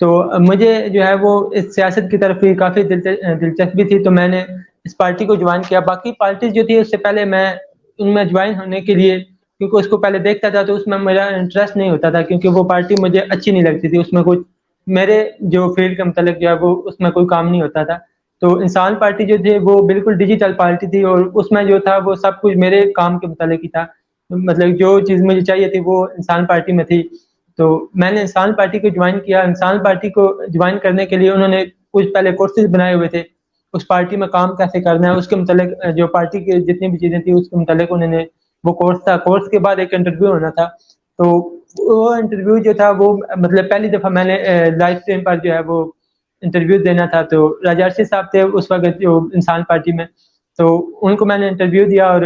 تو مجھے جو ہے وہ اس سیاست کی طرف بھی کافی دلچسپی تھی، تو میں نے اس پارٹی کو جوائن کیا۔ باقی پارٹیز جو تھی اس سے پہلے میں ان میں جوائن ہونے کے لیے، کیونکہ اس کو پہلے دیکھتا تھا تو اس میں میرا انٹرسٹ نہیں ہوتا تھا، کیونکہ وہ پارٹی مجھے اچھی نہیں لگتی تھی، اس میں کچھ میرے جو فیلڈ کے متعلق جو ہے وہ اس میں کوئی کام نہیں ہوتا تھا۔ تو انسان پارٹی جو تھی وہ بالکل ڈیجیٹل پارٹی تھی، اور اس میں جو تھا وہ سب کچھ میرے کام کے متعلق ہی تھا، مطلب جو چیز مجھے چاہیے تھی وہ انسان پارٹی میں تھی۔ تو میں نے انسان پارٹی کو جوائن کیا۔ انسان پارٹی کو جوائن کرنے کے لیے انہوں نے کچھ پہلے کورسز بنائے ہوئے تھے، اس پارٹی میں کام کیسے کرنا ہے اس کے متعلق، جو پارٹی کی جتنی بھی چیزیں تھیں اس کے متعلق انہوں نے وہ کورس تھا۔ کورس کے بعد ایک انٹرویو ہونا تھا، تو وہ انٹرویو جو تھا وہ مطلب پہلی دفعہ میں نے لائف اسٹریم پر جو ہے وہ انٹرویو دینا تھا۔ تو راجارسی صاحب تھے اس وقت جو انسان پارٹی میں، تو ان کو میں نے انٹرویو دیا، اور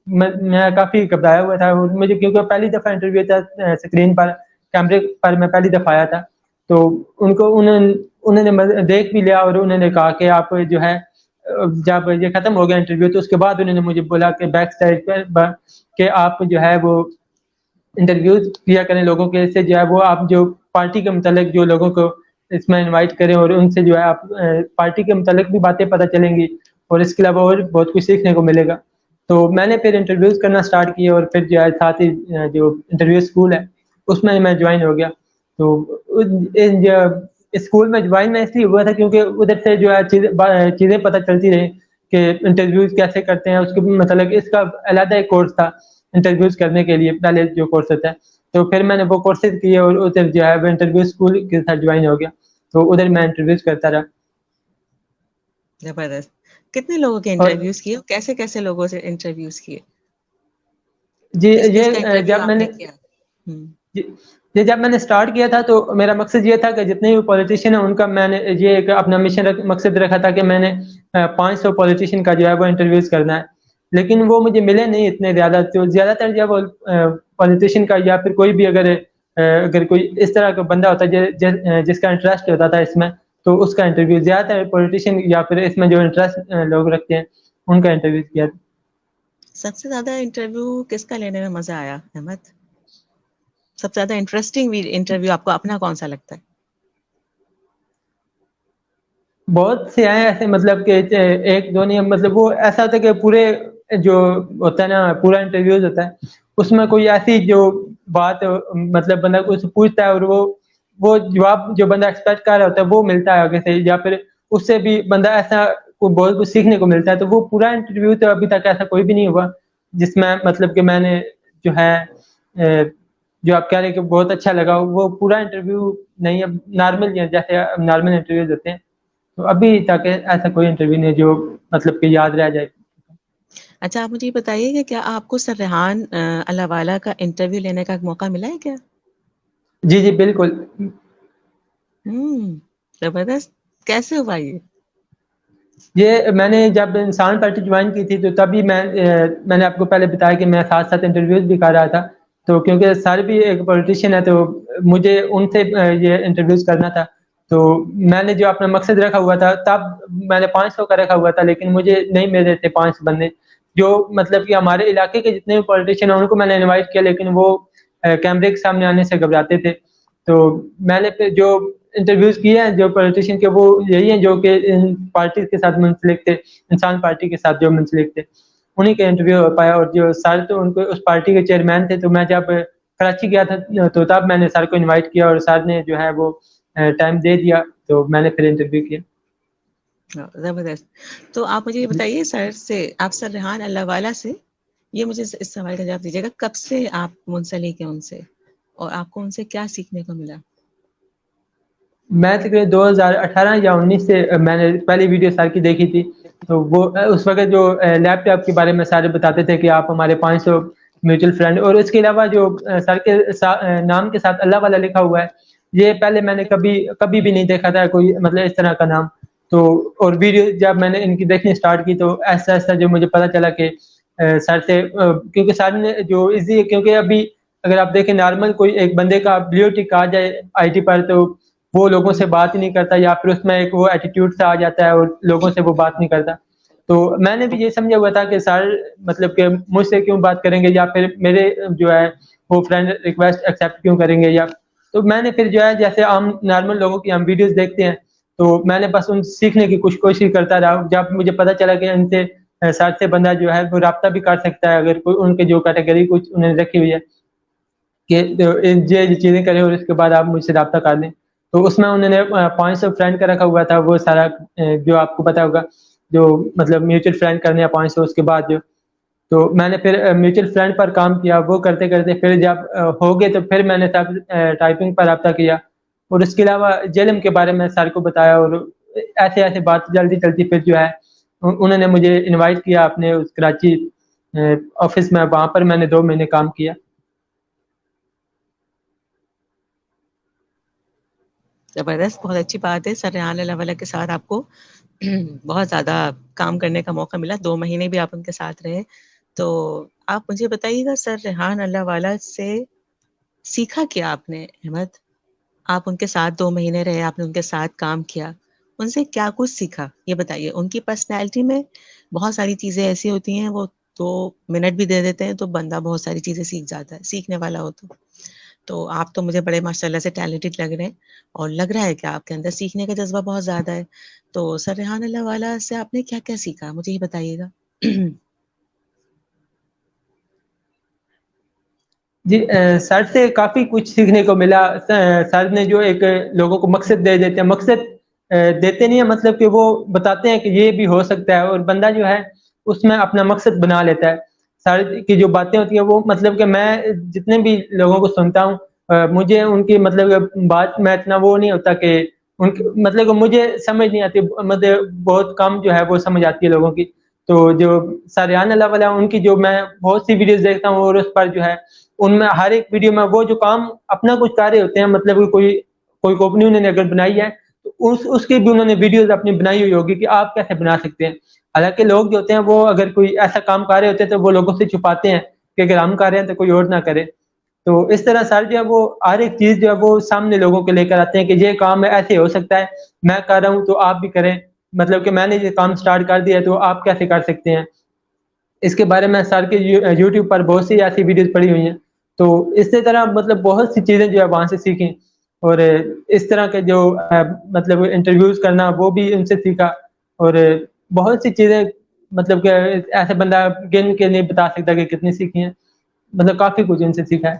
میں کافی گھبرایا ہوا تھا مجھے، کیونکہ پہلی دفعہ انٹرویو تھا اسکرین پر، کیمرے پر میں پہلی دفعہ آیا تھا۔ تو انہوں نے دیکھ بھی لیا، اور انہوں نے کہا کہ آپ جو ہے جب یہ ختم ہو گیا انٹرویو تو اس کے بعد انہوں نے مجھے بولا کہ بیک سائڈ پر کہ آپ جو ہے وہ انٹرویوز کیا کریں لوگوں کے، سے جو ہے وہ آپ جو پارٹی کے متعلق جو لوگوں کو اس میں انوائٹ کریں، اور ان سے جو ہے آپ پارٹی کے متعلق بھی باتیں پتہ چلیں گی، اور اس کے علاوہ اور بہت کچھ سیکھنے کو ملے گا۔ تو میں نے پھر انٹرویوز کرنا سٹارٹ کیے، اور پھر جو ہے ساتھ ہی جو انٹرویو اسکول ہے اس میں جوائن ہو گیا۔ تو اسکول میں جوائن میں اس لیے ہوا تھا کیونکہ ادھر سے جو ہے چیزیں پتہ چلتی رہی کہ انٹرویوز کیسے کرتے ہیں، اس کے متعلق اس کا علیحدہ ایک کورس تھا انٹرویوز کرنے کے لیے، پہلے جو کورس ہوتا ہے۔ تو پھر میں نے وہ کورسز کیے، اور ادھر جو ہے وہ انٹرویو اسکول کے ساتھ جوائن ہو گیا، تو ادھر میں انٹرویوز کرتا رہا۔ زبردست۔ کتنے لوگوں کے اور انٹرویوز کیے، کیسے کیسے لوگوں سے انٹرویوز کیے، جی کس کس کا یہ انٹرویو جب میں آپ نے نے کیا؟ یہ جب میں نے سٹارٹ کیا تھا تو میرا مقصد یہ تھا کہ جتنے بھی پولیٹیشین ہیں ان کا میں نے یہ ایک اپنا مقصد رکھا تھا کہ میں نے 500 پولیٹیشین کا جو ہے وہ انٹرویوز کرنا ہے، لیکن وہ مجھے ملے نہیں اتنے زیادہ۔ تو زیادہ تر جب پولیٹیشین کا یا پھر کوئی بھی اگر کوئی اس طرح کا بندہ ہوتا ہے جس کا انٹرسٹ ہوتا تھا اس میں، تو اس کا انٹرویو زیادہ تر پولیٹیشین یا پھر اس میں جو انٹرسٹ لوگ رکھتے ہیں ان کا انٹرویو کیا۔ سب سے زیادہ انٹرویو کس کا لینے میں مزہ آیا احمد؟ سب سے زیادہ انٹرسٹنگ انٹرویو آپ کو اپنا کون سا لگتا ہے؟ بہت سے آئے ایسے، مطلب کہ ایک دو نہیں، مطلب وہ ایسا ہوتا ہے کہ پورے جو ہوتا ہے نا پورا انٹرویوز ہوتا ہے اس میں کوئی ایسی جو بات مطلب بندہ کو پوچھتا ہے اور وہ جواب جو بندہ ایکسپیکٹ کر رہا ہوتا ہے وہ ملتا ہے آگے سے، یا پھر اس سے بھی بندہ ایسا بہت کچھ سیکھنے کو ملتا ہے۔ تو وہ پورا انٹرویو تو ابھی تک ایسا کوئی بھی نہیں ہوا جس میں مطلب کہ میں نے جو ہے جو آپ کہہ رہے ہیں کہ بہت اچھا لگا، وہ پورا انٹرویو نہیں ہے، نارمل جیسے نارمل انٹرویوز ہوتے ہیں۔ تو ابھی تک ایسا کوئی انٹرویو نہیں جو مطلب کہ یاد رہ جائے۔ اچھا، آپ مجھے یہ بتائیے کہ کیا آپ کو سر ریحان اللہ والا کا انٹرویو لینے کا موقع ملا ہے کیا؟ جی جی بالکل۔ زبردست، کیسے ہوا یہ؟ یہ میں نے جب انسان پارٹی جوائن کی تھی تو تبھی میں نے آپ کو پہلے بتایا کہ میں ساتھ ساتھ انٹرویوز بھی کر رہا تھا، تو کیونکہ سر بھی ایک پولیٹیشین ہے تو مجھے ان سے یہ انٹرویوز کرنا تھا۔ تو میں نے جو اپنا مقصد رکھا ہوا تھا تب میں نے 500 کا رکھا ہوا تھا، لیکن مجھے نہیں مل رہے تھے 500 بندے جو مطلب کہ ہمارے علاقے کے جتنے بھی پولیٹیشین ہیں ان کو میں نے انوائٹ کیا، لیکن وہ کیمرے کے سامنے آنے سے گھبراتے تھے۔ تو میں نے پھر جو انٹرویوز کیے ہیں جو پولیٹیشین کے وہ یہی ہیں جو کہ پارٹی کے ساتھ منسلک تھے، انسان پارٹی کے ساتھ جو منسلک تھے انہی کے انٹرویو ہو پایا۔ اور جو سر تو ان کو اس پارٹی کے چیئرمین تھے، تو میں جب کراچی گیا تھا تو تب میں نے سر کو انوائٹ کیا اور سر نے جو ہے وہ ٹائم دے دیا، تو میں نے پھر انٹرویو کیا۔ زبردست۔ تو آپ مجھے یہ بتائیے سر سے، آپ سر ریحان اللہ والا سے، یہ مجھے اس سوال کا جواب دیجیے گا، کب سے آپ منسلک ہیں ان سے اور آپ کو ان سے کیا سیکھنے کو ملا؟ میں تقریباً 2018 یا 19 سے میں نے پہلی ویڈیو سر کی دیکھی تھی، تو وہ اس وقت جو لیپ ٹاپ کے بارے میں سارے بتاتے تھے کہ آپ ہمارے 500 میوچل فرینڈ، اور اس کے علاوہ جو سر کے نام کے ساتھ اللہ والا لکھا ہوا ہے، یہ پہلے میں نے کبھی بھی نہیں دیکھا تھا کوئی مطلب اس طرح کا نام۔ تو اور ویڈیو جب میں نے ان کی دیکھنی سٹارٹ کی تو ایسا ایسا جو مجھے پتا چلا کہ سر سے، کیونکہ سر نے جو ایزی ہے، کیونکہ ابھی اگر آپ دیکھیں نارمل کوئی ایک بندے کا بلیو ٹک آ جائے آئی ٹی پر تو وہ لوگوں سے بات ہی نہیں کرتا، یا پھر اس میں ایک وہ ایٹیٹیوڈ سا آ جاتا ہے اور لوگوں سے وہ بات نہیں کرتا۔ تو میں نے بھی یہ سمجھا ہوا تھا کہ سر مطلب کہ مجھ سے کیوں بات کریں گے، یا پھر میرے جو ہے وہ فرینڈ ریکویسٹ ایکسیپٹ کیوں کریں گے، یا تو میں نے پھر جو ہے جیسے عام نارمل لوگوں کی ہم ویڈیوز دیکھتے ہیں تو میں نے بس ان سیکھنے کی کچھ کوشش کرتا رہا. جب مجھے پتا چلا کہ ان سے سر سے بندہ جو ہے وہ رابطہ بھی کر سکتا ہے اگر کوئی ان کے جو کیٹیگری کچھ انہوں نے رکھی ہوئی ہے کہ یہ چیزیں کریں اور اس کے بعد آپ مجھ سے رابطہ کر لیں. تو اس میں انہوں نے 500 فرینڈ کا رکھا ہوا تھا. وہ سارا جو آپ کو پتا ہوگا جو مطلب میوچل فرینڈ کرنے ہیں 500 اس کے بعد جو تو میں نے پھر میوچل فرینڈ پر کام کیا. وہ کرتے کرتے پھر جب ہو گئے تو پھر میں نے ٹائپنگ پر رابطہ کیا اور اس کے علاوہ جیلم کے بارے میں سر کو بتایا اور ایسے ایسے بات جلدی چلتی پھر جو ہے انہوں نے مجھے انوائٹ کیا اپنے اس کراچی آفس میں. وہاں پر میں نے 2 مہینے کام کیا. زبردست, بہت اچھی بات ہے. سر ریحان اللہ والا کے ساتھ آپ کو بہت زیادہ کام کرنے کا موقع ملا, 2 مہینے بھی آپ ان کے ساتھ رہے. تو آپ مجھے بتائیے گا سر ریحان اللہ والا سے سیکھا کیا آپ نے احمد؟ آپ ان کے ساتھ 2 مہینے رہے, آپ نے ان کے ساتھ کام کیا, ان سے کیا کچھ سیکھا یہ بتائیے. ان کی پرسنالٹی میں بہت ساری چیزیں ایسی ہوتی ہیں, وہ 2 منٹ بھی دے دیتے ہیں تو بندہ بہت ساری چیزیں سیکھ جاتا ہے, سیکھنے والا ہو تو آپ تو مجھے بڑے ماشاءاللہ سے ٹیلنٹڈ لگ رہے ہیں اور لگ رہا ہے کہ آپ کے اندر سیکھنے کا جذبہ بہت زیادہ ہے. تو سر ریحان اللہ والا سے آپ نے کیا کیا سیکھا مجھے یہ بتائیے گا. جی سر سے کافی کچھ سیکھنے کو ملا. سر نے جو ایک لوگوں کو مقصد دے دیتے ہیں, مقصد دیتے نہیں ہیں مطلب کہ وہ بتاتے ہیں کہ یہ بھی ہو سکتا ہے اور بندہ جو ہے اس میں اپنا مقصد بنا لیتا ہے. سر کی جو باتیں ہوتی ہیں وہ مطلب کہ میں جتنے بھی لوگوں کو سنتا ہوں مجھے ان کی مطلب بات میں اتنا وہ نہیں ہوتا کہ ان کی مطلب کہ مجھے سمجھ نہیں آتی, مطلب بہت کم جو ہے وہ سمجھ آتی ہے لوگوں کی. تو جو سر ریحان اللہ والا ان کی جو میں بہت سی ویڈیوز دیکھتا ہوں اور اس پر جو ہے ان میں ہر ایک ویڈیو میں وہ جو کام اپنا کچھ کر رہے ہوتے ہیں, مطلب کوئی کمپنی انہوں نے اگر بنائی ہے تو اس کی بھی انہوں نے ویڈیوز اپنی بنائی ہوئی ہوگی کہ آپ کیسے بنا سکتے ہیں. حالانکہ لوگ جو ہوتے ہیں وہ اگر کوئی ایسا کام کر رہے ہوتے ہیں تو وہ لوگوں سے چھپاتے ہیں کہ اگر ہم کر رہے ہیں تو کوئی اور نہ کرے. تو اس طرح سر جو ہے وہ ہر ایک چیز جو ہے وہ سامنے لوگوں کے لے کر آتے ہیں کہ یہ کام ایسے ہو سکتا ہے, میں کر رہا ہوں تو آپ بھی کریں, مطلب کہ میں نے یہ کام سٹارٹ کر دیا ہے تو آپ کیسے کر سکتے ہیں. اس کے بارے میں سر کے یوٹیوب پر بہت سی ایسی ویڈیوز پڑی ہوئی ہیں. تو اسی طرح مطلب بہت سی چیزیں جو ہے وہاں سے سیکھیں اور اس طرح کے جو مطلب انٹرویوز کرنا وہ بھی ان سے سیکھا. اور بہت سی چیزیں مطلب کہ ایسے بندہ گن کے نہیں بتا سکتا کہ کتنی سیکھی ہیں, مطلب کافی کچھ ان سے سیکھا ہے.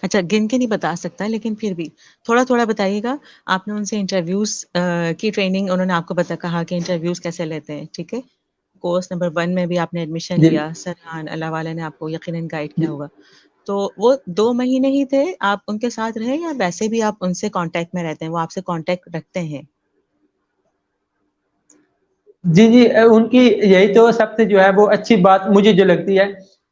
اچھا, گن کے نہیں بتا سکتا لیکن پھر بھی تھوڑا تھوڑا بتائیے گا. آپ نے ان سے انٹرویوز کی ٹریننگ انہوں نے آپ کو کہا کہ انٹرویوز کیسے لیتے ہیں, ٹھیک ہے. کورس نمبر 1 میں بھی آپ نے ایڈمیشن جی لیا, سر ریحان اللہ والا نے آپ کو یقیناً گائیڈ جی کیا ہوگا. تو وہ 2 مہینے ہی تھے آپ ان کے ساتھ رہے یا ویسے بھی آپ ان سے کانٹیکٹ میں رہتے ہیں, وہ آپ سے کانٹیکٹ رکھتے ہیں؟ جی جی ان کی یہی تو سب سے جو ہے وہ اچھی بات مجھے جو لگتی ہے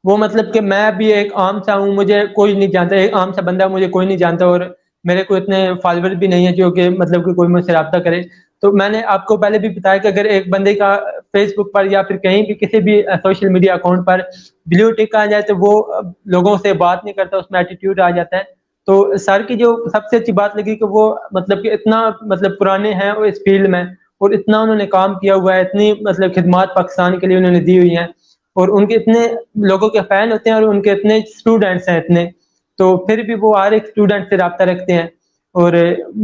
وہ مطلب کہ میں بھی ایک عام سا ہوں, مجھے کوئی نہیں جانتا, ایک عام سا بندہ مجھے کوئی نہیں جانتا اور میرے کو اتنے فالوور بھی نہیں ہے جو کہ مطلب کہ کوئی مجھ سے رابطہ کرے. تو میں نے آپ کو پہلے بھی بتایا کہ اگر ایک بندے کا فیس بک پر یا پھر کہیں بھی کسی بھی سوشل میڈیا اکاؤنٹ پر بلیو ٹک آ جائے تو وہ لوگوں سے بات نہیں کرتا, اس میں ایٹیٹیوڈ آ جاتا ہے. تو سر کی جو سب سے اچھی بات لگی کہ وہ مطلب کہ اتنا مطلب پرانے ہیں اس فیلڈ میں اور اتنا انہوں نے کام کیا ہوا ہے, اتنی مطلب خدمات پاکستان کے لیے انہوں نے دی ہوئی ہیں اور ان کے اتنے لوگوں کے فین ہوتے ہیں اور ان کے اتنے اسٹوڈنٹس ہیں اتنے, تو پھر بھی وہ ہر ایک اسٹوڈنٹ سے رابطہ رکھتے ہیں. اور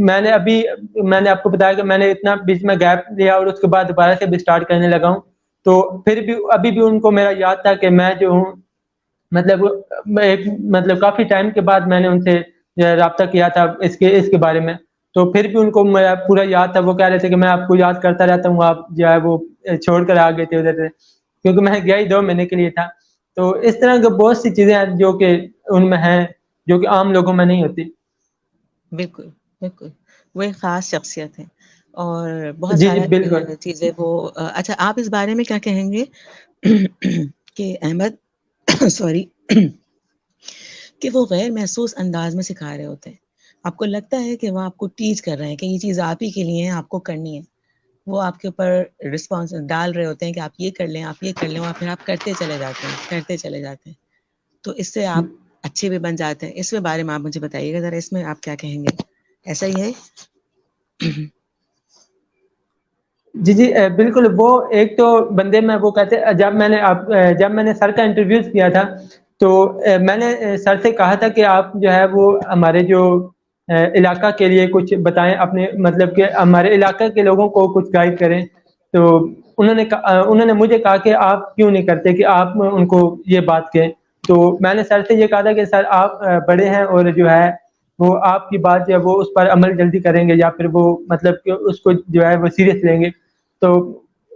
میں نے آپ کو بتایا کہ میں نے اتنا بیچ میں گیپ لیا اور اس کے بعد دوبارہ سے بھی سٹارٹ کرنے لگا ہوں. تو پھر بھی ابھی بھی ان کو میرا یاد تھا کہ میں جو ہوں مطلب مطلب کافی ٹائم کے بعد میں نے ان سے رابطہ کیا تھا اس کے بارے میں. تو پھر بھی ان کو میرا پورا یاد تھا, وہ کہہ رہے تھے کہ میں آپ کو یاد کرتا رہتا ہوں, آپ جو ہے وہ چھوڑ کر آ گئے تھے ادھر سے, کیونکہ میں گیا ہی 2 مہینے کے لیے تھا. تو اس طرح کی بہت سی چیزیں ہیں جو کہ ان میں ہیں جو کہ عام لوگوں میں نہیں ہوتی. بالکل بالکل, وہ ایک خاص شخصیت ہے اور بہت جی جی سارا بالکل. چیزیں وہ اچھا, آپ اس بارے میں کیا کہیں گے کہ احمد سوری کہ وہ غیر محسوس انداز میں سکھا رہے ہوتے ہیں. آپ کو لگتا ہے کہ وہ آپ کو ٹیچ کر رہے ہیں کہ یہ چیز آپ ہی کے لیے ہے, آپ کو کرنی ہے. وہ آپ کے اوپر رسپانس ڈال رہے ہوتے ہیں کہ آپ یہ کر لیں, آپ یہ کر لیں, اور پھر آپ کرتے چلے جاتے ہیں. تو اس سے آپ اچھے بھی بن جاتے ہیں. اس کے بارے میں آپ مجھے بتائیے گا ذرا, اس میں آپ کیا کہیں گے, ایسا ہی ہے؟ جی جی بالکل. وہ ایک تو بندے میں وہ کہتے جب میں نے سر کا انٹرویو کیا تھا تو میں نے سر سے کہا تھا کہ آپ جو ہے وہ ہمارے جو علاقہ کے لیے کچھ بتائیں، اپنے مطلب کہ ہمارے علاقہ کے لوگوں کو کچھ گائیڈ کریں. تو انہوں نے مجھے کہا کہ آپ کیوں نہیں کرتے کہ آپ ان کو یہ بات کہیں. تو میں نے سر سے یہ کہا تھا کہ سر آپ بڑے ہیں اور جو ہے وہ آپ کی بات جو ہے وہ اس پر عمل جلدی کریں گے، یا پھر وہ مطلب کہ اس کو جو ہے وہ سیریس لیں گے. تو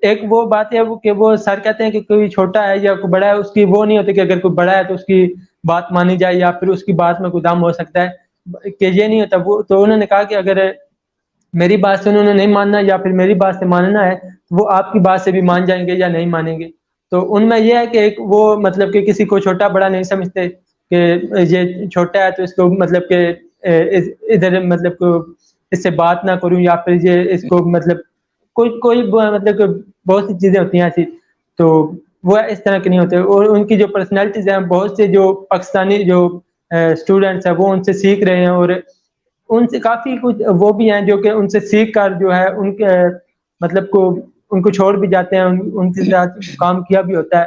ایک وہ بات ہے کہ وہ سر کہتے ہیں کہ کوئی چھوٹا ہے یا کوئی بڑا ہے، اس کی وہ نہیں ہوتی کہ اگر کوئی بڑا ہے تو اس کی بات مانی جائے یا پھر اس کی بات میں کوئی دم ہو سکتا ہے، کہ یہ نہیں ہوتا. وہ تو انہوں نے کہا کہ اگر میری بات سے انہوں نے نہیں ماننا یا پھر میری بات سے ماننا ہے، وہ آپ کی بات سے بھی مان جائیں گے یا نہیں مانیں گے. تو ان میں یہ ہے کہ ایک وہ مطلب کہ کسی کو چھوٹا بڑا نہیں سمجھتے کہ یہ چھوٹا ہے تو اس کو مطلب کہ ادھر مطلب کو اس سے بات نہ کروں، یا پھر یہ اس کو مطلب کوئی مطلب کہ بہت سی چیزیں ہوتی ہیں ایسی. تو وہ اس طرح کے نہیں ہوتے، اور ان کی جو پرسنالٹیز ہیں، بہت سے جو پاکستانی جو اسٹوڈنٹس ہیں وہ ان سے سیکھ رہے ہیں، اور ان سے کافی کچھ وہ بھی ہیں جو کہ ان سے سیکھ کر جو ہے ان کے مطلب کو ان کو چھوڑ بھی جاتے ہیں، ان کے ساتھ کام کیا بھی ہوتا ہے.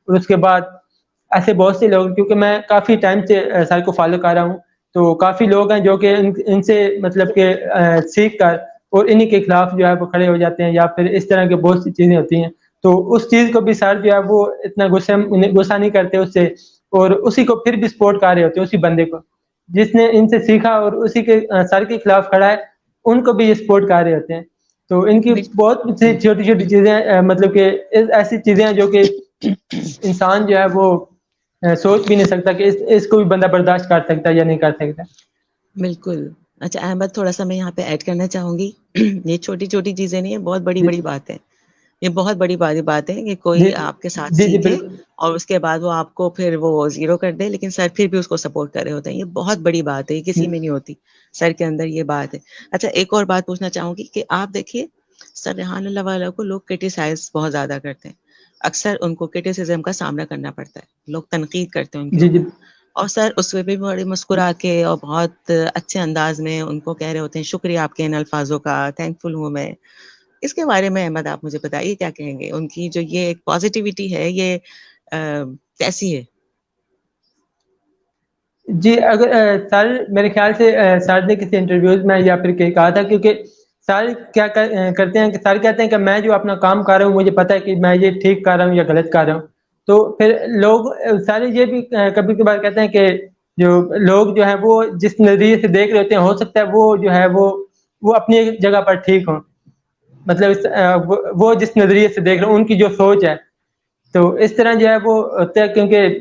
اور اس کے بعد ایسے بہت سے لوگ، کیونکہ میں کافی ٹائم سے سر کو فالو کر رہا ہوں، تو کافی لوگ ہیں جو کہ ان سے مطلب کہ سیکھ کر اور انہی کے خلاف جو ہے وہ کھڑے ہو جاتے ہیں، یا پھر اس طرح کی بہت سی چیزیں ہوتی ہیں. تو اس چیز کو بھی سر جو ہے وہ اتنا غصہ نہیں کرتے اس سے، اور اسی کو پھر بھی سپورٹ کر رہے ہوتے ہیں، اسی بندے کو جس نے ان سے سیکھا اور اسی کے سر کے خلاف کھڑا ہے، ان کو بھی یہ سپورٹ کر رہے ہوتے ہیں. تو ان کی بہت سی چھوٹی چھوٹی چیزیں مطلب کہ ایسی چیزیں ہیں جو کہ انسان جو ہے وہ سوچ بھی نہیں سکتا کہ اس کو بھی بندہ برداشت کر سکتا ہے یا نہیں کر سکتا. بالکل. اچھا احمد، تھوڑا سا میں یہاں پہ ایڈ کرنا چاہوں گی. یہ چھوٹی چھوٹی چیزیں نہیں ہیں، بہت بڑی جی بڑی بات ہے. یہ بہت بڑی بات ہے کہ جی کوئی آپ کے ساتھ جی جی سیکھے بالکل اور اس کے بعد وہ آپ کو پھر وہ زیرو کر دے، لیکن سر پھر بھی اس کو سپورٹ کر رہے ہوتے ہیں. یہ بہت بڑی بات ہے، یہ کسی میں نہیں ہوتی، سر کے اندر یہ بات ہے. اچھا ایک اور بات پوچھنا چاہوں گی کہ آپ دیکھیے سر ریحان اللہ والوں کو لوگ کرٹیسائز بہت زیادہ کرتے ہیں. اکثر ان کو کرٹیسزم کا سامنا کرنا پڑتا ہے، لوگ تنقید کرتے ہیں ان کے جی جی اوپر، اور سر اس پہ بھی بڑی مسکرا کے اور بہت اچھے انداز میں ان کو کہہ رہے ہوتے ہیں شکریہ آپ کے ان الفاظوں کا، تھینک فل ہوں میں. اس کے بارے میں احمد آپ مجھے بتائیے کیا کہیں گے؟ ان کی جو یہ ایک پازیٹیوٹی ہے یہ کیسی ہے؟ جی اگر سر میرے خیال سے سر نے کسی انٹرویوز میں یا پھر کہیں کہا تھا، کیونکہ سر کیا کرتے ہیں کہ سر کہتے ہیں کہ میں جو اپنا کام کر رہا ہوں مجھے پتہ ہے کہ میں یہ ٹھیک کر رہا ہوں یا غلط کر رہا ہوں. تو پھر لوگ سارے یہ بھی کبھی کبھار کہتے ہیں کہ جو لوگ جو ہیں وہ جس نظریے سے دیکھ رہے ہوتے ہیں، ہو سکتا ہے وہ جو ہے وہ اپنی جگہ پر ٹھیک ہوں، مطلب وہ جس نظریے سے دیکھ رہے ہیں ان کی جو سوچ ہے. تو اس طرح جو ہے وہ ہوتا ہے، کیونکہ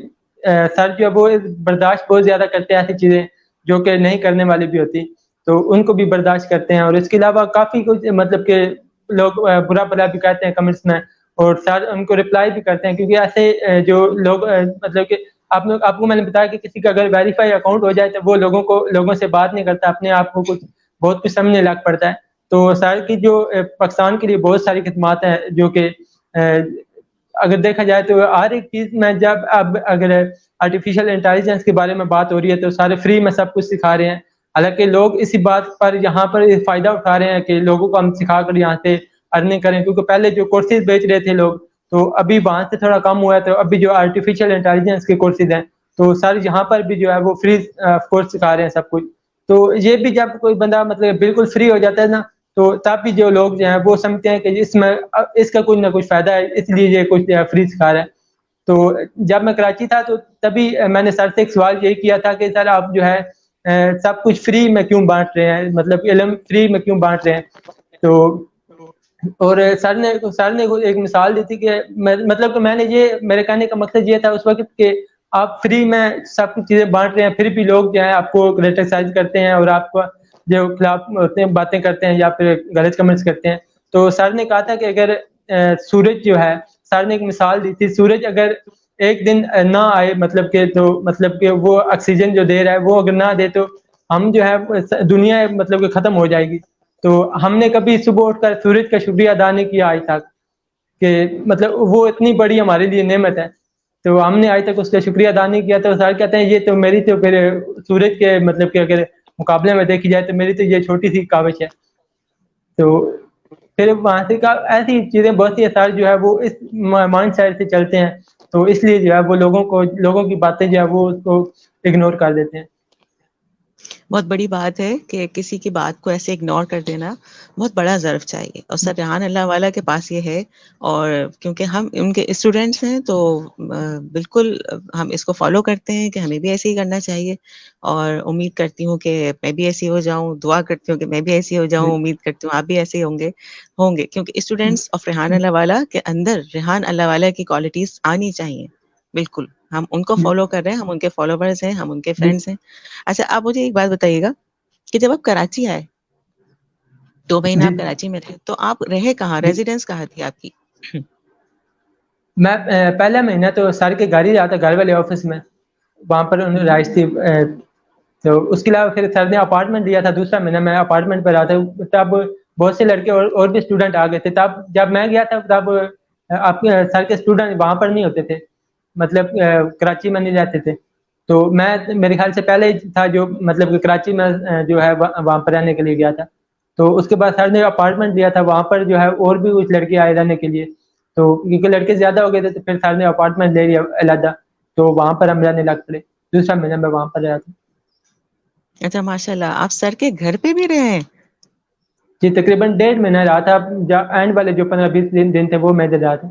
سر جو ہے وہ برداشت بہت زیادہ کرتے ہیں ایسی چیزیں جو کہ نہیں کرنے والی بھی ہوتی، تو ان کو بھی برداشت کرتے ہیں. اور اس کے علاوہ کافی کچھ مطلب کہ لوگ برا بھلا بھی کہتے ہیں کمنٹس میں، اور سر ان کو رپلائی بھی کرتے ہیں، کیونکہ ایسے جو لوگ مطلب کہ آپ کو میں نے بتایا کہ کسی کا اگر ویریفائی اکاؤنٹ ہو جائے تو وہ لوگوں سے بات نہیں کرتا، اپنے آپ کو بہت کچھ سمجھنے لگ پڑتا ہے. تو سر کی جو پاکستان کے لیے بہت ساری خدمات ہیں جو کہ اگر دیکھا جائے تو ہر ایک چیز میں جب اب اگر آرٹیفیشیل انٹیلیجنس کے بارے میں بات ہو رہی ہے تو سارے فری میں سب کچھ سکھا رہے ہیں. حالانکہ لوگ اسی بات پر یہاں پر فائدہ اٹھا رہے ہیں کہ لوگوں کو ہم سکھا کر یہاں سے ارننگ کریں، کیونکہ پہلے جو کورسز بیچ رہے تھے لوگ تو ابھی وہاں سے تھوڑا کم ہوا ہے. تو ابھی جو آرٹیفیشیل انٹیلیجنس کے کورسز ہیں تو سر یہاں پر بھی جو ہے وہ فری کورس سکھا رہے ہیں سب کچھ. تو یہ بھی جب کوئی بندہ مطلب بالکل فری ہو جاتا ہے نا، تو تب بھی جو لوگ جو ہیں وہ سمجھتے ہیں کہ اس کا کچھ نہ کچھ فائدہ ہے، اس لیے یہ کچھ فری سکھا رہا ہے. تو جب میں کراچی تھا تو تبھی میں نے سر سے ایک سوال یہی کیا تھا کہ سر آپ جو ہے سب کچھ فری میں کیوں بانٹ رہے ہیں، مطلب علم فری میں کیوں بانٹ رہے ہیں. تو اور سر نے ایک مثال دی تھی کہ مطلب کہ میں نے میرے کہنے کا مقصد یہ تھا اس وقت کہ آپ فری میں سب کچھ چیزیں بانٹ رہے ہیں، پھر بھی لوگ جو ہے آپ کو کرٹیسائز کرتے ہیں اور آپ کو جو خلاف ہوتے ہیں باتیں کرتے ہیں یا پھر غلط کمنٹس کرتے ہیں. تو سر نے کہا تھا کہ اگر سورج جو ہے، سر نے ایک مثال دی تھی، سورج اگر ایک دن نہ آئے مطلب کہ وہ آکسیجن جو دے رہا ہے وہ اگر نہ دے تو ہم جو ہے دنیا مطلب کہ ختم ہو جائے گی. تو ہم نے کبھی صبح اٹھ کر سورج کا شکریہ ادا نہیں کیا آج تک، کہ مطلب وہ اتنی بڑی ہمارے لیے نعمت ہے، تو ہم نے آج تک اس کا شکریہ ادا نہیں کیا. تو سر کہتے ہیں یہ تو میری تو پھر سورج کے مطلب کہ اگر مقابلے میں دیکھی جائے تو میری تو یہ چھوٹی سی کاوش ہے. تو پھر وہاں سے ایسی چیزیں بہت سی سر جو ہے وہ اس مائنڈ سیٹ سے چلتے ہیں. تو اس لیے جو ہے وہ لوگوں کی باتیں جو ہے وہ اس کو اگنور کر دیتے ہیں. بہت بڑی بات ہے کہ کسی کی بات کو ایسے اگنور کر دینا بہت بڑا ظرف چاہیے، اور سر ریحان اللہ والا کے پاس یہ ہے. اور کیونکہ ہم ان کے اسٹوڈینٹس ہیں تو بالکل ہم اس کو فالو کرتے ہیں کہ ہمیں بھی ایسے ہی کرنا چاہیے، اور امید کرتی ہوں کہ میں بھی ایسی ہو جاؤں، دعا کرتی ہوں کہ میں بھی ایسی ہو جاؤں، امید کرتی ہوں آپ بھی ایسے ہی ہوں گے کیونکہ اسٹوڈینٹس آف ریحان اللہ والا کے اندر ریحان اللہ والا کی کوالٹیز آنی چاہیے. بالکل ہم ان کو فالو کر رہے ہیں، ہم ان کے فالوورز ہیں، ہم ان کے فرینڈس ہیں. اچھا آپ مجھے ایک بات بتائیے گا کہ جب آپ کراچی آئے 2 مہینہ آپ کراچی میں رہے تو آپ رہے کہاں، ریزیڈنس کہاں تھی آپ کی؟ میں پہلا مہینہ تو سر کے گھر ہی رہا تھا، گھر والے آفس میں، وہاں پر انہوں نے رہائش تھی. تو اس کے علاوہ پھر سر نے اپارٹمنٹ دیا تھا، دوسرا مہینہ میں اپارٹمنٹ پہ رہا تھا. تب بہت سے لڑکے اور بھی اسٹوڈنٹ آ گئے تھے. تب جب میں گیا تھا تب آپ کے سر کے اسٹوڈنٹ وہاں پر نہیں ہوتے تھے، مطلب کراچی میں نہیں رہتے تھے. تو میں میرے خیال سے پہلے ہی تھا جو مطلب کہ کراچی میں جو ہے وہاں پر رہنے کے لیے گیا تھا. تو اس کے بعد سر نے اپارٹمنٹ دیا تھا، وہاں پر جو ہے اور بھی کچھ لڑکے آئے رہنے کے لیے. تو کیونکہ لڑکے زیادہ ہو گئے تھے تو پھر سر نے اپارٹمنٹ لے لیا علیحدہ، تو وہاں پر ہم رہنے لگ پڑے. دوسرا مہینہ میں وہاں پر رہا تھا. اچھا ماشاء اللہ، آپ سر کے گھر پہ بھی رہے ہیں؟ جی تقریباً 1.5 مہینہ رہا تھا. اینڈ والے جو 15-20 دن تھے وہ میں ادھر رہا تھا.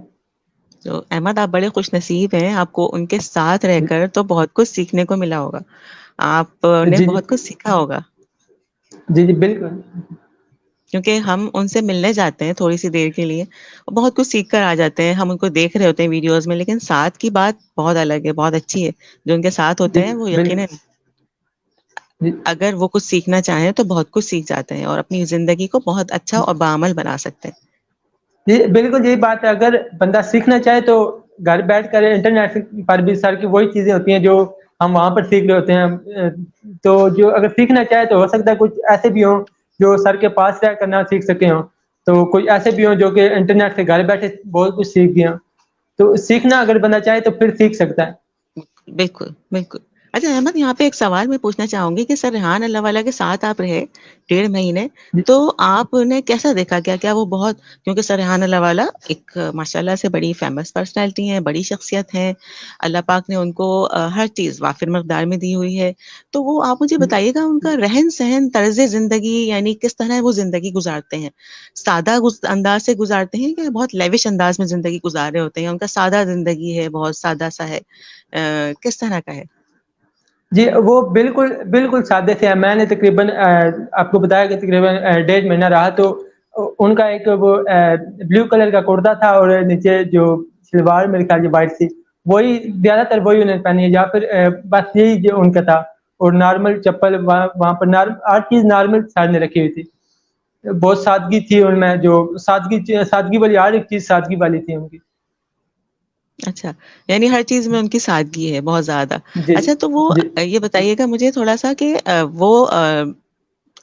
تو احمد آپ بڑے خوش نصیب ہیں، آپ کو ان کے ساتھ رہ کر تو بہت کچھ سیکھنے کو ملا ہوگا، آپ نے جی جی بہت کچھ سیکھا ہوگا. جی جی بالکل. کیونکہ ہم ان سے ملنے جاتے ہیں تھوڑی سی دیر کے لیے، بہت کچھ سیکھ کر آ جاتے ہیں. ہم ان کو دیکھ رہے ہوتے ہیں ویڈیوز میں، لیکن ساتھ کی بات بہت الگ ہے، بہت اچھی ہے. جو ان کے ساتھ جی ہوتے ہیں وہ بالکل. یقیناً جی اگر وہ کچھ سیکھنا چاہیں تو بہت کچھ سیکھ جاتے ہیں اور اپنی زندگی کو بہت اچھا اور بعمل بنا سکتے ہیں. جی بالکل یہی بات ہے. اگر بندہ سیکھنا چاہے تو گھر بیٹھ کر انٹرنیٹ پر بھی سر کی وہی چیزیں ہوتی ہیں جو ہم وہاں پر سیکھ رہے ہوتے ہیں. تو جو اگر سیکھنا چاہے تو ہو سکتا ہے کچھ ایسے بھی ہوں جو سر کے پاس رہ کر نہ سیکھ سکے ہوں، تو کوئی ایسے بھی ہوں جو کہ انٹرنیٹ سے گھر بیٹھے بہت کچھ سیکھ گیا. تو سیکھنا اگر بندہ چاہے تو پھر سیکھ سکتا ہے. بالکل بالکل. اچھا احمد، یہاں پہ ایک سوال میں پوچھنا چاہوں گی کہ سر ریحان اللہ والا کے ساتھ آپ رہے 1.5 مہینے، تو آپ نے کیسا دیکھا؟ کیا وہ بہت، کیونکہ سر ریحان اللہ والا ایک ماشاءاللہ سے بڑی فیمس پرسنالٹی ہیں، بڑی شخصیت ہیں، اللہ پاک نے ان کو ہر چیز وافر مقدار میں دی ہوئی ہے. تو وہ آپ مجھے بتائیے گا ان کا رہن سہن، طرز زندگی، یعنی کس طرح وہ زندگی گزارتے ہیں؟ سادہ انداز سے گزارتے ہیں کہ بہت لیوش انداز میں زندگی گزار رہے ہوتے ہیں؟ ان کا سادہ زندگی ہے، بہت سادہ سا ہے، کس طرح کا ہے؟ جی وہ بالکل بالکل سادے سے ہیں. میں نے تقریباً آپ کو بتایا کہ تقریباً 1.5 مہینہ رہا. تو ان کا ایک وہ بلیو کلر کا کرتا تھا اور نیچے جو شلوار میرے خیال وائٹ تھی، وہی زیادہ تر وہی انہیں پہنی ہے، یا پھر بس یہی جو ان کا تھا. اور نارمل چپل وہاں پر ہر چیز نارمل سائز نے رکھی ہوئی تھی. بہت سادگی تھی ان میں، جو سادگی والی ہر ایک چیز سادگی والی تھی ان کی. اچھا، یعنی ہر چیز میں ان کی سادگی ہے بہت زیادہ. جی اچھا تو وہ جی یہ بتائیے گا مجھے تھوڑا سا کہ وہ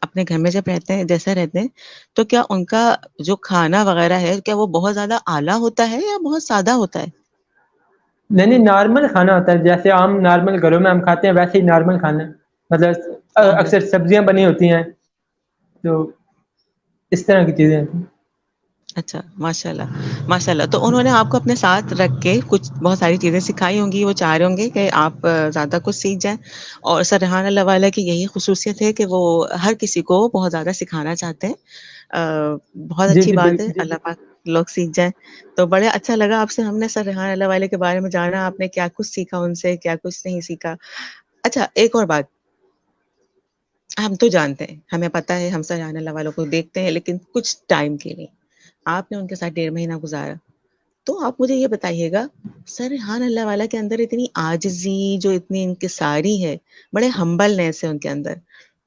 اپنے گھر میں جب رہتے ہیں، جیسے رہتے ہیں، تو کیا ان کا جو کھانا وغیرہ ہے کیا وہ بہت زیادہ اعلیٰ ہوتا ہے یا بہت سادہ ہوتا ہے؟ نہیں نارمل کھانا ہوتا ہے، جیسے عام نارمل گھروں میں ہم کھاتے ہیں ویسے ہی نارمل کھانا. مطلب نارمل. اکثر سبزیاں بنی ہوتی ہیں، تو اس طرح کی چیزیں. اچھا ماشاء اللہ ماشاء اللہ. تو انہوں نے آپ کو اپنے ساتھ رکھ کے کچھ بہت ساری چیزیں سکھائی ہوں گی، وہ چاہ رہے ہوں گے کہ آپ زیادہ کچھ سیکھ جائیں. اور سر ریحان اللہ والا کی یہی خصوصیت ہے کہ وہ ہر کسی کو بہت زیادہ سکھانا چاہتے ہیں. بہت جی اچھی جی بات ہے، بالکل. اللہ پاک لوگ سیکھ جائیں. تو بڑے اچھا لگا آپ سے ہم نے سر ریحان اللہ والے کے بارے میں جانا، آپ نے کیا کچھ سیکھا ان سے، کیا کچھ نہیں سیکھا. اچھا ایک اور بات، ہم تو جانتے ہیں، ہمیں پتہ ہے، ہم سر ریحان اللہ والوں کو دیکھتے ہیں، لیکن کچھ ٹائم کے لیے آپ نے ان کے ساتھ 1.5 مہینہ گزارا. تو آپ مجھے یہ بتائیے گا سر ریحان اللہ والا کے اندر اتنی عاجزی، جو اتنی انکساری ہے، بڑے ہمبلنیس ہے ان کے اندر،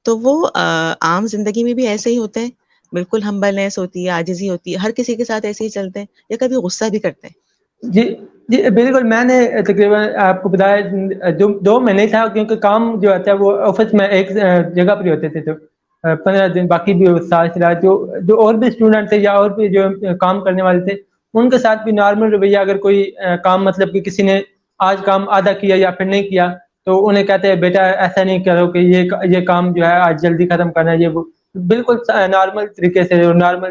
تو وہ عام زندگی میں بھی ایسے ہی ہوتے ہیں؟ بالکل ہمبلنیس ہوتی ہے، عاجزی ہوتی ہے، ہر کسی کے ساتھ ایسے ہی چلتے ہیں یا کبھی غصہ بھی کرتے ہیں؟ جی جی بالکل. میں نے تقریباً آپ کو بتایا 2 مہینے تھا، کیونکہ کام جو ہوتا ہے وہ آفس میں ایک جگہ پر ہی ہوتے تھے. تو 15 دن باقی بھی سال چلا. جو اور بھی اسٹوڈنٹ تھے یا اور بھی جو کام کرنے والے تھے، ان کے ساتھ بھی نارمل رویہ. اگر کوئی کام مطلب کہ کسی نے آج کام آدھا کیا یا پھر نہیں کیا، تو انہیں کہتے ہیں بیٹا ایسا نہیں کرو کہ یہ کام جو ہے آج جلدی ختم کرنا ہے. یہ وہ بالکل نارمل طریقے سے، نارمل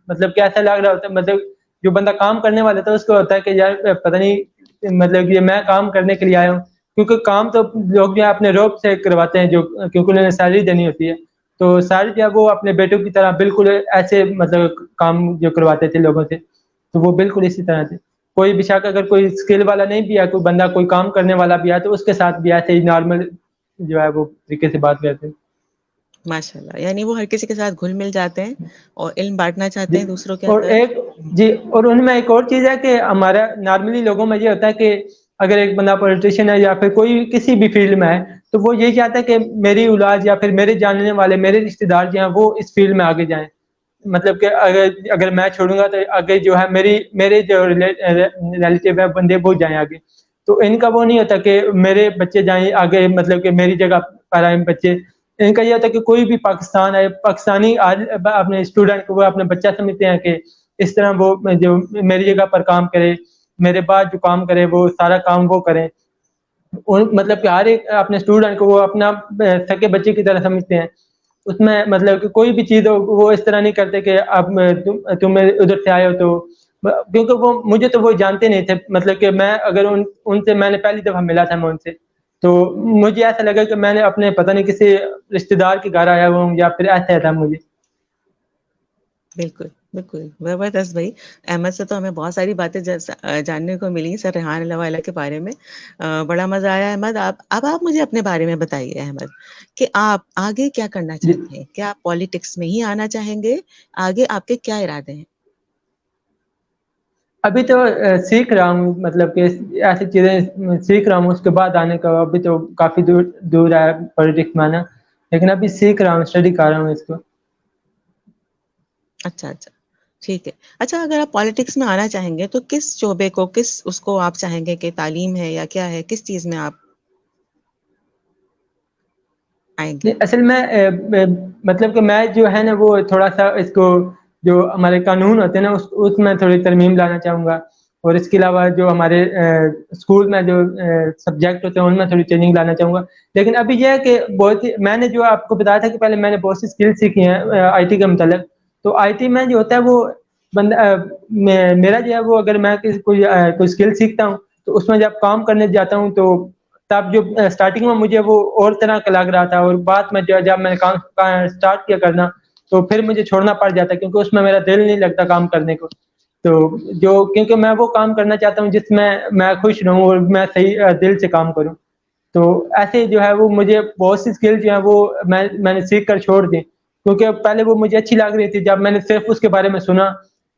مطلب کہ ایسا لگ رہا ہوتا ہے، مطلب جو بندہ کام کرنے والا تھا اس کو ہوتا ہے کہ یار پتہ نہیں مطلب یہ میں کام کرنے کے لیے آیا ہوں, کیونکہ کام تو لوگ جو ہے اپنے روب سے کرواتے ہیں, جو کیونکہ انہیں سیلری دینی ہوتی ہے, تو سارے جو ہے وہ اپنے بیٹوں کی طرح بالکل ایسے مطلب کام جو کرواتے تھے لوگوں سے, تو وہ بالکل اسی طرح تھے. کوئی بھی شک اگر کوئی اسکل والا نہیں بھی ہے, کوئی بندہ کوئی کام کرنے والا بھی ہے, تو اس کے ساتھ بھی ایسے ہی نارمل جو ہے وہ طریقے سے بات کرتے ہیں. ماشاء اللہ, یعنی وہ ہر کسی کے ساتھ گھل مل جاتے ہیں اور علم بانٹنا چاہتے جی, ہیں دوسروں کے اور اندر. ایک جی, اور ان میں ایک اور چیز ہے کہ ہمارا نارملی لوگوں میں یہ ہوتا ہے کہ اگر ایک بندہ پولیٹیشین ہے یا پھر کوئی کسی بھی فیلڈ میں ہے, تو وہ یہی چاہتا ہے کہ میری اولاد یا پھر میرے جاننے والے میرے رشتے دار جو ہیں وہ اس فیلڈ میں آگے جائیں. مطلب کہ اگر میں چھوڑوں گا تو آگے جو ہے میرے جو ریلیٹیو ہے بندے وہ جائیں آگے. تو ان کا وہ نہیں ہوتا کہ میرے بچے جائیں آگے, مطلب کہ میری جگہ پر آئیں بچے. ان کا یہ ہوتا ہے کہ کوئی بھی پاکستان ہے, پاکستانی اپنے اسٹوڈنٹ کو وہ اپنے بچہ سمجھتے ہیں کہ اس طرح وہ جو میری جگہ پر کام کرے, میرے بعد جو کام کرے وہ سارا کام وہ کریں. مطلب کہ ہر ایک اپنے اسٹوڈنٹ کو وہ اپنا سکے بچے کی طرح سمجھتے ہیں. اس میں مطلب کہ کوئی بھی چیز ہو وہ اس طرح نہیں کرتے کہ اب تم ادھر سے آئے ہو تو, کیونکہ وہ مجھے تو وہ جانتے نہیں تھے. مطلب کہ میں اگر ان سے میں نے پہلی دفعہ ملا تھا میں ان سے, تو مجھے ایسا لگا کہ میں نے اپنے پتہ نہیں کسی رشتے دار کے گھر آیا ہوں یا پھر ایسا تھا مجھے. بالکل بالکل زبردست بھائی. احمد سے تو ہمیں بہت ساری باتیں جاننے کو ملی سر ریحان اللہ وعلیٰ کے بارے میں. بڑا مزہ آیا احمد. اب آپ مجھے اپنے بارے میں بتائیے احمد کہ آپ آگے کیا کرنا جی, چاہتے ہیں. کیا آپ پالیٹکس میں ہی آنا چاہیں گے؟ آگے آپ کے کیا ارادے ہیں؟ ابھی تو سیکھ رہا ہوں, مطلب کہ ایسی چیزیں سیکھ رہا ہوں. اس کے بعد آنے کا ابھی تو کافی دور ہے پولیٹکس میں آنا, لیکن ابھی سیکھ رہا ہوں, اسٹڈی کر رہا ہوں اس کو. اچھا اچھا ٹھیک ہے. اچھا, اگر آپ پالیٹکس میں آنا چاہیں گے تو کس شعبے کو, کس اس کو آپ چاہیں گے کہ تعلیم ہے یا کیا ہے, کس چیز میں آپ آئیں گے؟ اصل میں مطلب کہ میں جو ہے نا وہ تھوڑا سا اس کو جو ہمارے قانون ہوتے ہیں نا اس میں تھوڑی ترمیم لانا چاہوں گا. اور اس کے علاوہ جو ہمارے اسکول میں جو سبجیکٹ ہوتے ہیں ان میں تھوڑی چینجنگ لانا چاہوں گا. لیکن ابھی یہ ہے کہ بہت میں نے جو آپ کو بتایا تھا کہ پہلے میں نے بہت سی اسکل سیکھی ہیں آئی ٹی کے متعلق. تو آئی ٹی میں جو ہوتا ہے وہ بندہ میرا جو ہے وہ اگر میں کوئی اسکل سیکھتا ہوں تو اس میں جب کام کرنے جاتا ہوں تو تب جو اسٹارٹنگ میں مجھے وہ اور طرح کا لگ رہا تھا, اور بعد میں جب میں نے کام اسٹارٹ کیا کرنا تو پھر مجھے چھوڑنا پڑ جاتا کیونکہ اس میں میرا دل نہیں لگتا کام کرنے کو. تو جو کیونکہ میں وہ کام کرنا چاہتا ہوں جس میں خوش رہوں اور میں صحیح دل سے کام کروں. تو ایسے جو ہے وہ مجھے بہت سی اسکل جو ہیں وہ میں نے سیکھ کر چھوڑ دی, کیونکہ پہلے وہ مجھے اچھی لگ رہی تھی. جب میں نے صرف اس کے بارے میں سنا,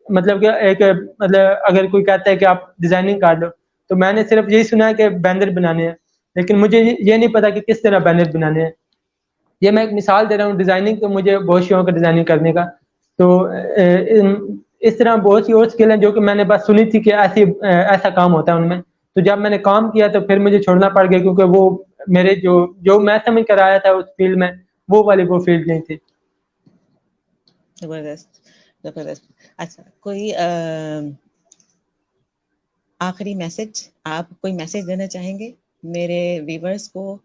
مطلب کہ ایک مطلب اگر کوئی کہتا ہے کہ آپ ڈیزائننگ کر لو, تو میں نے صرف یہی سنا ہے کہ بینر بنانے ہیں, لیکن مجھے یہ نہیں پتا کہ کس طرح بینر بنانے ہیں. یہ میں ایک مثال دے رہا ہوں. ڈیزائننگ تو مجھے بہت شوق ہے ڈیزائننگ کرنے کا. تو اس طرح بہت سی اور اسکل ہیں جو کہ میں نے بس سنی تھی کہ ایسا کام ہوتا ہے ان میں. تو جب میں نے کام کیا تو پھر مجھے چھوڑنا پڑ گیا, کیونکہ وہ میرے جو میں سمجھ کر آیا تھا اس فیلڈ میں وہ والی وہ فیلڈ نہیں تھی. زبردست زبردست. اچھا, کوئی آخری میسج, آپ کوئی میسج دینا چاہیں گے میرے ویورز کو؟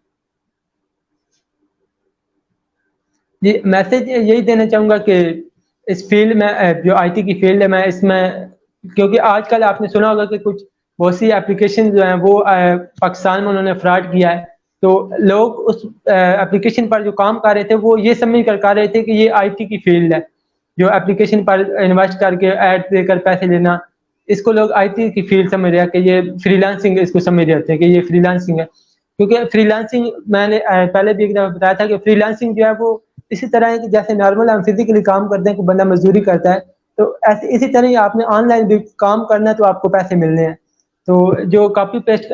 جی, میسج یہی دینا چاہوں گا کہ اس فیلڈ میں جو آئی ٹی کی فیلڈ ہے, میں اس میں کیونکہ آج کل آپ نے سنا ہوگا کہ کچھ بہت سی اپلیکیشن جو ہیں وہ پاکستان میں انہوں نے فراڈ کیا ہے. تو لوگ اس اپلیکیشن پر جو کام کر رہے تھے وہ یہ سمجھ کر رہے تھے کہ یہ آئی ٹی کی فیلڈ ہے. جو اپلیکیشن پر انویسٹ کر کے ایڈ دے کر پیسے لینا, اس کو لوگ آئی ٹی کی فیلڈ سمجھ رہے ہیں کہ یہ فری لانسنگ, اس کو سمجھ رہے ہیں کہ یہ فری لانسنگ ہے. کیونکہ فری لانسنگ میں نے پہلے بھی ایک دفعہ بتایا تھا کہ فری لانسنگ جو ہے وہ اسی طرح ہے کہ جیسے نارمل ہم فزیکلی کام کرتے ہیں کہ بندہ مزدوری کرتا ہے, تو ایسے اسی طرح ہی آپ نے آن لائن بھی کام کرنا ہے تو آپ کو پیسے ملنے ہیں. تو جو کاپی پیسٹ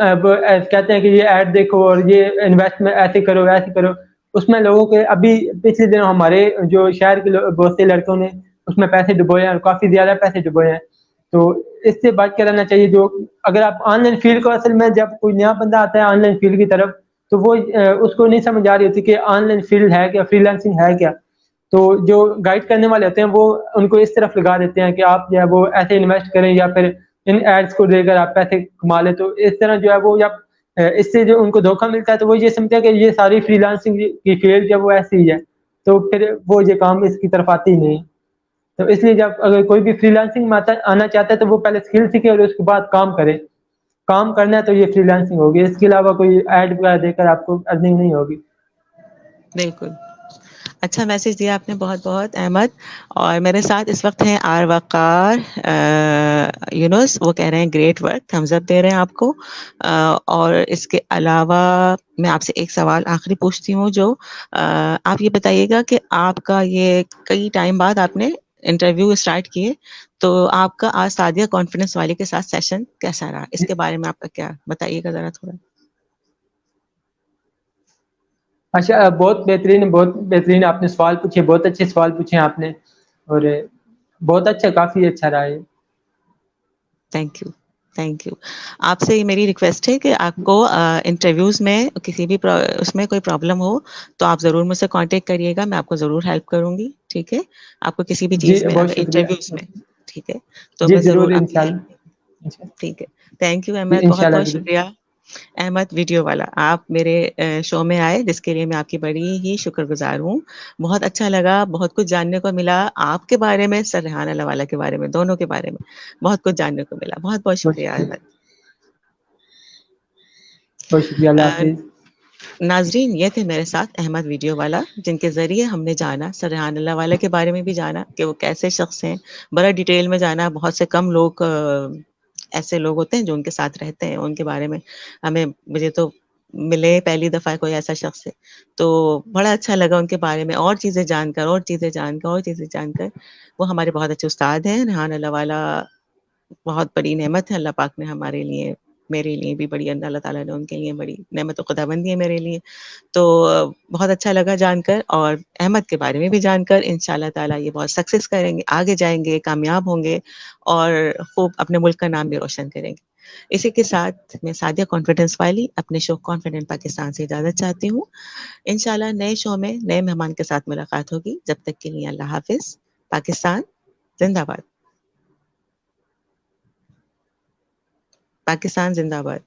کہتے ہیں کہ یہ ایڈ دیکھو اور یہ انویسٹ میں ایسے کرو ایسے کرو, اس میں لوگوں کے ابھی پچھلے دنوں ہمارے جو شہر کے بہت سے لڑکوں نے اس میں پیسے ڈبوئے ہیں, اور کافی زیادہ پیسے ڈبوئے ہیں. تو اس سے بچ کے رہنا چاہیے. جو اگر آپ آن لائن فیلڈ کو, اصل میں جب کوئی نیا بندہ آتا ہے آن لائن فیلڈ کی طرف تو وہ اس کو نہیں سمجھ آ رہی ہوتی کہ آن لائن فیلڈ ہے کیا, فری لانسنگ ہے کیا. تو جو گائیڈ کرنے والے ہوتے ہیں وہ ان کو اس طرف لگا دیتے ہیں کہ آپ جو ہے وہ ایسے انویسٹ کریں یا پھر ان ایڈس کو دے کر آپ پیسے کما لیں. تو اس طرح جو ہے وہ اس سے جو ان کو دھوکہ ملتا ہے تو وہ یہ سمجھتے ہیں کہ یہ ساری فری لانسنگ کی فیلڈ جب وہ ایسی ہی ہے, تو پھر وہ یہ کام اس کی طرف آتے ہی نہیں. تو اس لیے جب اگر کوئی بھی فری لانسنگ میں آنا چاہتا ہے تو وہ پہلے اسکل سیکھے اور اس کے بعد کام کرے. کام کرنا ہے تو یہ فری لانسنگ ہوگی, اس کے علاوہ کوئی ایڈ وغیرہ دے کر آپ کو ارننگ نہیں ہوگی. بالکل اچھا میسج دیا آپ نے, بہت بہت احمد. اور میرے ساتھ اس وقت ہیں آر وقار یونس, وہ کہہ رہے ہیں گریٹ ورک, تھمز اپ دے رہے ہیں آپ کو. اور اس کے علاوہ میں آپ سے ایک سوال آخری پوچھتی ہوں, جو آپ یہ بتائیے گا کہ آپ کا یہ کئی ٹائم بعد آپ نے انٹرویو اسٹارٹ کیے, تو آپ کا آج سعدیہ کانفیڈنس والے کے ساتھ سیشن کیسا رہا, اس کے بارے میں آپ کا کیا بتائیے گا ذرا تھوڑا. اچھا, بہت بہترین آپ نے سوال پوچھے, بہت اچھے سوال پوچھے آپ نے, اور بہت اچھا, کافی اچھا رہا ہے. Thank you thank you. آپ سے یہ میری ریکویسٹ ہے کہ آپ کو انٹرویوز میں کسی بھی اس میں کوئی پرابلم ہو تو آپ ضرور مجھ سے کانٹیکٹ کریے گا, میں آپ کو ضرور ہیلپ کروں گی, ٹھیک ہے. آپ کو کسی بھی جی چیز میں بہت اگر شکریہ. انٹرویوز میں, ٹھیک ہے, تو جی میں ضرور آپ کی ہیلپ کروں گی. انشاءاللہ. ٹھیک ہے, تھینک یو جی احمد, بہت انشاءاللہ بہت شکریہ. احمد ویڈیو والا, آپ میرے شو میں آئے, جس کے لیے میں آپ کی بڑی ہی شکر گزار ہوں. بہت اچھا لگا, بہت کچھ جاننے کو ملا آپ کے بارے میں, سر ریحان اللہ والا کے بارے میں, دونوں کے بارے میں بہت کچھ جاننے کو ملا. بہت بہت شکریہ احمد. بہت شکریہ, اللہ حافظ. ناظرین, یہ تھے میرے ساتھ احمد ویڈیو والا, جن کے ذریعے ہم نے جانا سر ریحان اللہ والا کے بارے میں بھی جانا کہ وہ کیسے شخص ہیں, بڑا ڈیٹیل میں جانا. بہت سے کم لوگ ایسے لوگ ہوتے ہیں جو ان کے ساتھ رہتے ہیں, ان کے بارے میں مجھے تو ملے پہلی دفعہ کوئی ایسا شخص ہے, تو بڑا اچھا لگا ان کے بارے میں اور چیزیں جان کر, وہ ہمارے بہت اچھے استاد ہیں. ریحان اللہ والا بہت بڑی نعمت ہے اللہ پاک نے ہمارے لیے, میرے لیے بھی بڑی, اللہ تعالیٰ نے ان کے لیے بڑی نعمت و خدا بندی ہے میرے لیے. تو بہت اچھا لگا جان کر, اور احمد کے بارے میں بھی جان کر. انشاءاللہ تعالیٰ یہ بہت سکسیس کریں گے, آگے جائیں گے, کامیاب ہوں گے, اور خوب اپنے ملک کا نام بھی روشن کریں گے. اسی کے ساتھ میں سعدیہ کانفیڈنس والی اپنے شو کانفیڈنٹ پاکستان سے اجازت چاہتی ہوں. انشاءاللہ نئے شو میں نئے مہمان کے ساتھ ملاقات ہوگی. جب تک کے لیے اللہ حافظ. پاکستان زندہ باد. پاکستان زندہ باد.